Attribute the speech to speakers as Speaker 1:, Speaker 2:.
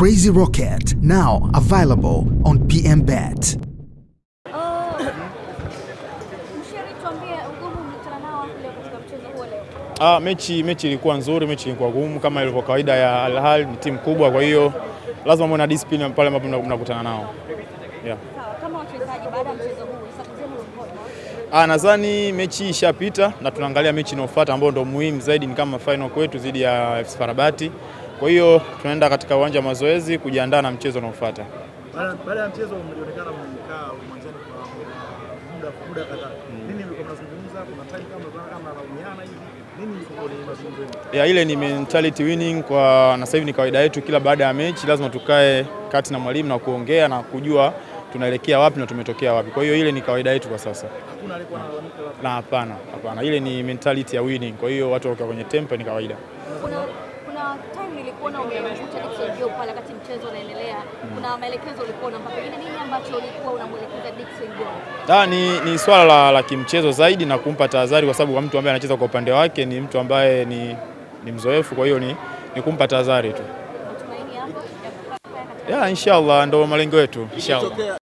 Speaker 1: Crazy Rocket, now available on PMBet.
Speaker 2: Mechi ilikuwa nzuri, mechi ilikuwa ngumu kama ilivyo kawaida ya Al Ahly, ni timu kubwa, kwa hiyo lazima muwe na discipline pale ambapo mnakutana nao.
Speaker 3: Yeah. Sawa, kama wachezaji baada ya mchezo huu, sababu zenu
Speaker 2: nadhani mechi ishapita na tunaangalia mechi inayofuata ambayo ndio muhimu zaidi, ni kama final kwetu dhidi ya FC FAR Rabat. Kwa hiyo tunaenda katika uwanja wa mazoezi kujiandaa na mchezo unaofuata.
Speaker 4: Baada ya mchezo mlionekana mmekaa uwanjani kwa muda kadhaa. Nini mlikuwa mnazungumza? Kuna time kama mnaumiana hivi? Nini mlikuwa mnazungumza?
Speaker 2: Ile ni mentality winning kwa na sasa hivi ni kawaida yetu, kila baada ya mechi lazima tukae kati na mwalimu na kuongea na kujua tunaelekea wapi na tumetokea wapi. Kwa hiyo ile ni kawaida yetu kwa sasa.
Speaker 4: Hakuna alikuwa analalamika labda?
Speaker 2: Na hapana. Ile ni mentality ya winning. Kwa hiyo watu wakiwa kwenye tempo ni kawaida.
Speaker 3: Kuna time nilikuona umemkuta Dickson Job pale wakati mchezo unaendelea. Kuna maelekezo ulikuwa unampa, pengine nini ambacho ulikuwa unamuelekeza Dickson Job?
Speaker 2: Ni swala la kimchezo zaidi na kumpa tahadhari, kwa sababu mtu ambaye anacheza kwa upande wake ni mtu ambaye ni mzoefu, kwa hiyo ni kumpa tahadhari tu.
Speaker 3: Matumaini hapo?
Speaker 2: Inshallah ndio malengo yetu inshallah.